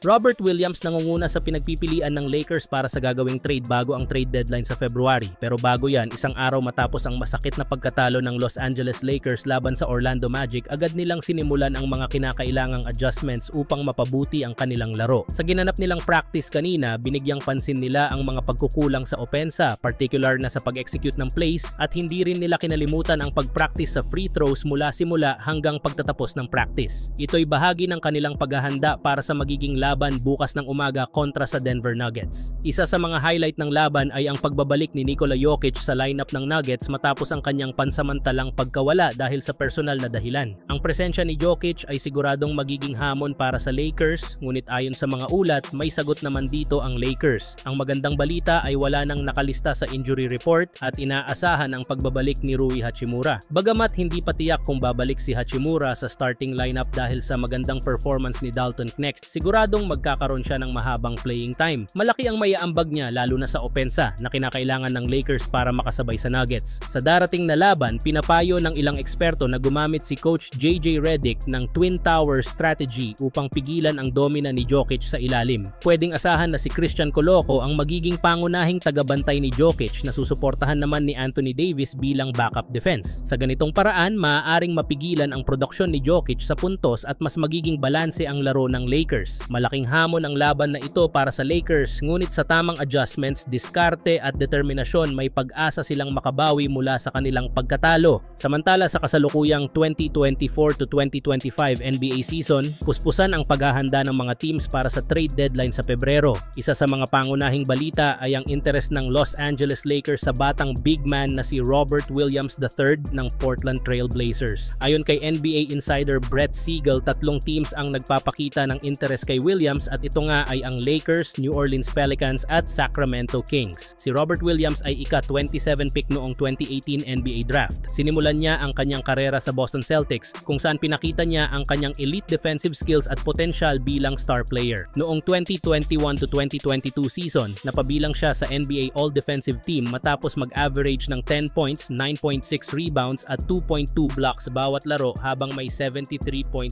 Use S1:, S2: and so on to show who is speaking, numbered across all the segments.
S1: Robert Williams nangunguna sa pinagpipilian ng Lakers para sa gagawing trade bago ang trade deadline sa February. Pero bago yan, isang araw matapos ang masakit na pagkatalo ng Los Angeles Lakers laban sa Orlando Magic, agad nilang sinimulan ang mga kinakailangang adjustments upang mapabuti ang kanilang laro. Sa ginanap nilang practice kanina, binigyang pansin nila ang mga pagkukulang sa opensa, particular na sa pag-execute ng plays, at hindi rin nila kinalimutan ang pag-practice sa free throws mula simula hanggang pagtatapos ng practice. Ito'y bahagi ng kanilang paghahanda para sa magiging laban bukas ng umaga kontra sa Denver Nuggets. Isa sa mga highlight ng laban ay ang pagbabalik ni Nikola Jokic sa lineup ng Nuggets matapos ang kanyang pansamantalang pagkawala dahil sa personal na dahilan. Ang presensya ni Jokic ay siguradong magiging hamon para sa Lakers, ngunit ayon sa mga ulat, may sagot naman dito ang Lakers. Ang magandang balita ay wala nang nakalista sa injury report at inaasahan ang pagbabalik ni Rui Hachimura. Bagamat hindi pa tiyak kung babalik si Hachimura sa starting lineup dahil sa magandang performance ni Dalton Knecht, siguradong magkakaroon siya ng mahabang playing time. Malaki ang maiaambag niya lalo na sa opensa na kinakailangan ng Lakers para makasabay sa Nuggets. Sa darating na laban, pinapayo ng ilang eksperto na gumamit si Coach JJ Redick ng Twin Tower strategy upang pigilan ang domina ni Jokic sa ilalim. Pwedeng asahan na si Christian Coloco ang magiging pangunahing tagabantay ni Jokic na susuportahan naman ni Anthony Davis bilang backup defense. Sa ganitong paraan, maaaring mapigilan ang produksyon ni Jokic sa puntos at mas magiging balanse ang laro ng Lakers. Malaking hamon ang laban na ito para sa Lakers, ngunit sa tamang adjustments, diskarte at determinasyon may pag-asa silang makabawi mula sa kanilang pagkatalo. Samantala sa kasalukuyang 2024 to 2025 NBA season, puspusan ang paghahanda ng mga teams para sa trade deadline sa Pebrero. Isa sa mga pangunahing balita ay ang interes ng Los Angeles Lakers sa batang big man na si Robert Williams III ng Portland Trail Blazers. Ayon kay NBA insider Brett Siegel, 3 teams ang nagpapakita ng interes kay Williams at ito nga ay ang Lakers, New Orleans Pelicans at Sacramento Kings. Si Robert Williams ay ika-27 pick noong 2018 NBA Draft. Sinimulan niya ang kanyang karera sa Boston Celtics kung saan pinakita niya ang kanyang elite defensive skills at potential bilang star player. Noong 2021 to 2022 season, napabilang siya sa NBA All-Defensive Team matapos mag-average ng 10 points, 9.6 rebounds at 2.2 blocks bawat laro habang may 73.6%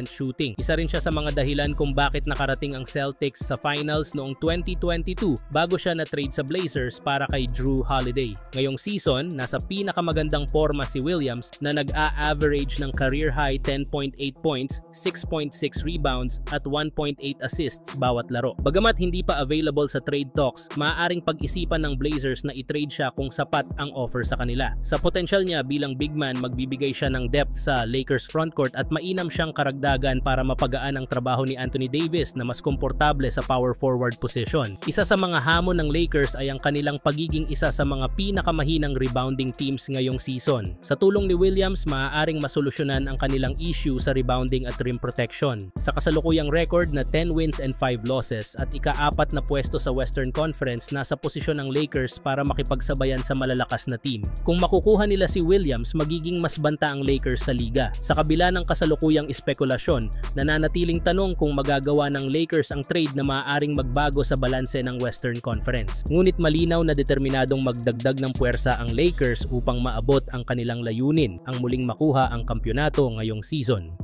S1: shooting. Isa rin siya sa mga dahilan kung bakit nakarating ang Celtics sa finals noong 2022 bago siya na-trade sa Blazers para kay Jrue Holiday. Ngayong season, nasa pinakamagandang forma si Williams na nag-a-average ng career-high 10.8 points, 6.6 rebounds at 1.8 assists bawat laro. Bagamat hindi pa available sa trade talks, maaaring pag-isipan ng Blazers na i-trade siya kung sapat ang offer sa kanila. Sa potential niya bilang big man, magbibigay siya ng depth sa Lakers frontcourt at mainam siyang karagdagan para mapagaan ang trabaho ni Anthony Davis na mas komportable sa power forward position. Isa sa mga hamon ng Lakers ay ang kanilang pagiging isa sa mga pinakamahinang rebounding teams ngayong season. Sa tulong ni Williams, maaaring masolusyonan ang kanilang issue sa rebounding at rim protection. Sa kasalukuyang record na 10 wins and 5 losses at ika-4 na pwesto sa Western Conference, nasa posisyon ng Lakers para makipagsabayan sa malalakas na team. Kung makukuha nila si Williams, magiging mas banta ang Lakers sa liga. Sa kabila ng kasalukuyang espekulasyon, nananatiling tanong kung magagawa ng Lakers ang trade na maaaring magbago sa balanse ng Western Conference. Ngunit malinaw na determinadong magdagdag ng puwersa ang Lakers upang maabot ang kanilang layunin, ang muling makuha ang kampyonato ngayong season.